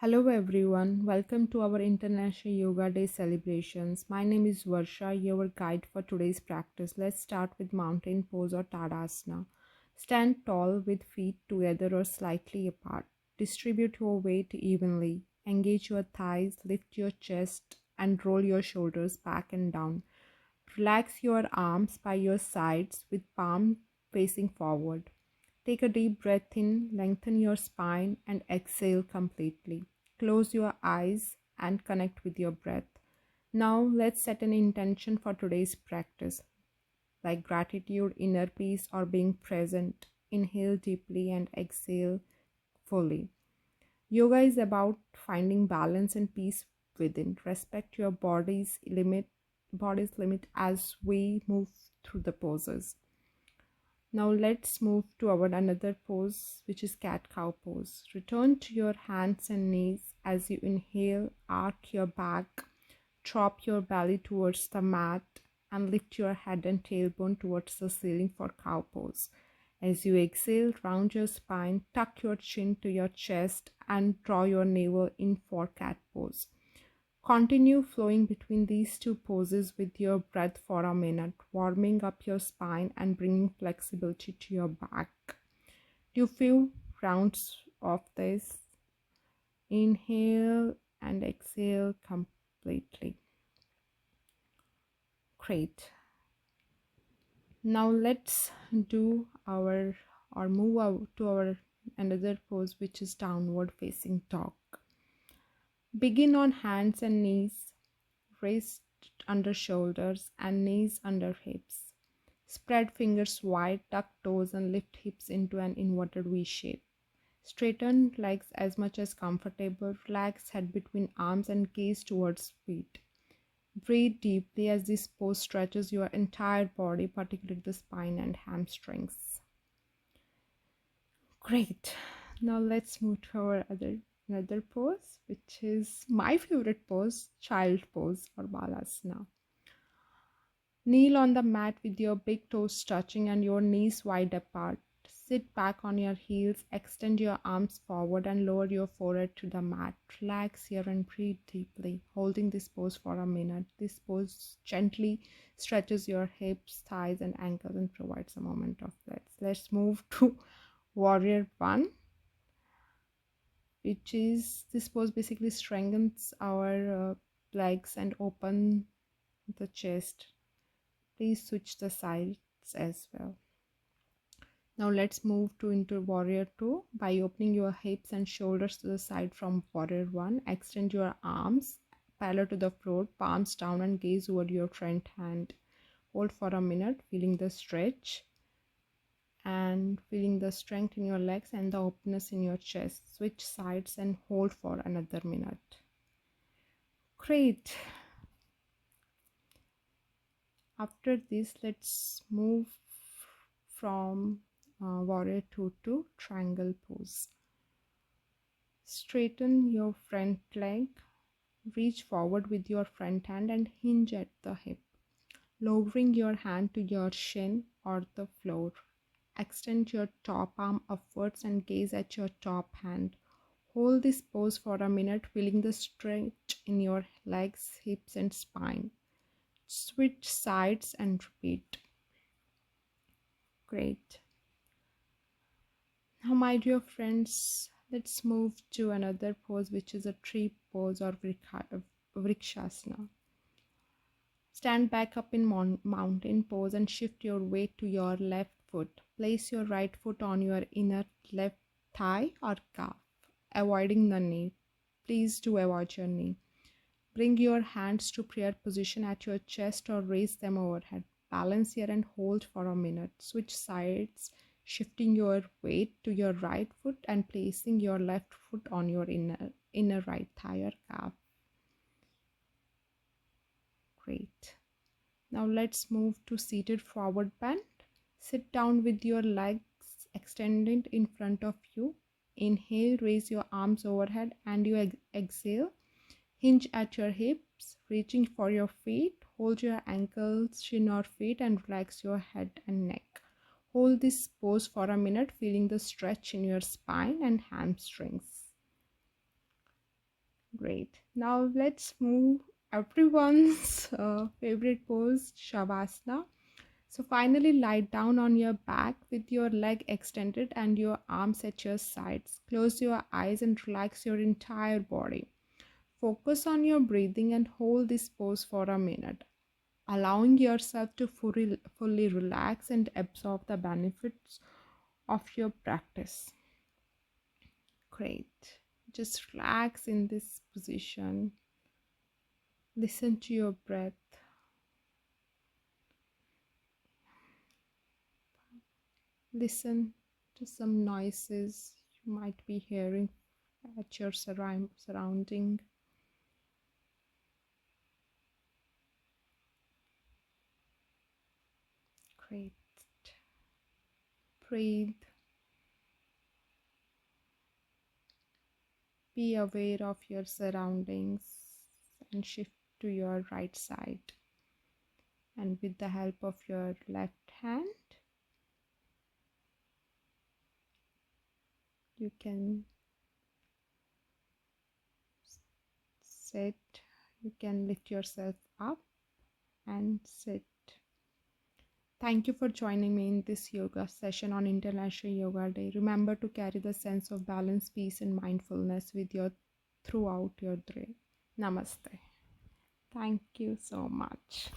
Hello everyone, welcome to our International Yoga Day celebrations. My name is Varsha, your guide for today's practice. Let's start with mountain pose or Tadasana. Stand tall with feet together or slightly apart. Distribute your weight evenly. Engage your thighs, lift your chest, and roll your shoulders back and down. Relax your arms by your sides with palm facing forward. Take a deep breath in, lengthen your spine, and exhale completely. Close your eyes and connect with your breath. Now, let's set an intention for today's practice, like gratitude, inner peace, or being present. Inhale deeply and exhale fully. Yoga is about finding balance and peace within. Respect your body's limit as we move through the poses. Now let's move to our another pose, which is cat cow pose. Return to your hands and knees as you inhale, arc your back, drop your belly towards the mat, and lift your head and tailbone towards the ceiling for cow pose. As you exhale, round your spine, tuck your chin to your chest, and draw your navel in for cat pose. Continue flowing between these two poses with your breath for a minute, warming up your spine and bringing flexibility to your back. Do few rounds of this. Inhale and exhale completely. Great. Now let's do move out to our another pose, which is downward facing dog. Begin on hands and knees, wrist under shoulders and knees under hips. Spread fingers wide, tuck toes and lift hips into an inverted V shape. Straighten legs as much as comfortable. Relax head between arms and gaze towards feet. Breathe deeply as this pose stretches your entire body, particularly the spine and hamstrings. Great. Now let's move to our another pose, which is my favorite pose, child pose or balasana. Kneel on the mat with your big toes touching and your knees wide apart. Sit back on your heels, extend your arms forward and lower your forehead to the mat. Relax here and breathe deeply, holding this pose for a minute. This pose gently stretches your hips, thighs and ankles and provides a moment of rest. Let's move to warrior one, which is this pose basically strengthens our legs and open the chest. Please switch the sides as well. Now let's move into warrior 2 by opening your hips and shoulders to the side from warrior 1. Extend your arms parallel to the floor, palms down and gaze over your front hand. Hold for a minute, feeling the stretch and feeling the strength in your legs and the openness in your chest. Switch sides and hold for another minute. Great. After this, let's move from warrior 2 to triangle pose. Straighten your front leg, reach forward with your front hand and hinge at the hip, lowering your hand to your shin or the floor. Extend your top arm upwards and gaze at your top hand. Hold this pose for a minute, feeling the stretch in your legs, hips and spine. Switch sides and repeat. Great. Now, my dear friends, let's move to another pose, which is a tree pose or vrikshasana. Stand back up in mountain pose and shift your weight to your left foot. Place your right foot on your inner left thigh or calf, avoiding the knee. Please do avoid your knee. Bring your hands to prayer position at your chest or raise them overhead. Balance here and hold for a minute. Switch sides, shifting your weight to your right foot and placing your left foot on your inner right thigh or calf. Great. Now let's move to seated forward bend. Sit down with your legs extended in front of you. Inhale, raise your arms overhead and you exhale. Hinge at your hips, reaching for your feet. Hold your ankles, shin or feet and relax your head and neck. Hold this pose for a minute, feeling the stretch in your spine and hamstrings. Great. Now let's move everyone's favorite pose, Shavasana. So finally lie down on your back with your leg extended and your arms at your sides. Close your eyes and relax your entire body. Focus on your breathing and hold this pose for a minute, allowing yourself to fully relax and absorb the benefits of your practice. Great. Just relax in this position. Listen to your breath. Listen to some noises you might be hearing at your surrounding. Great. Breathe. Be aware of your surroundings and shift to your right side. And with the help of your left hand, you can sit, you can lift yourself up and sit. Thank you for joining me in this yoga session on International Yoga Day. Remember to carry the sense of balance, peace, and mindfulness with you throughout your day. Namaste. Thank you so much.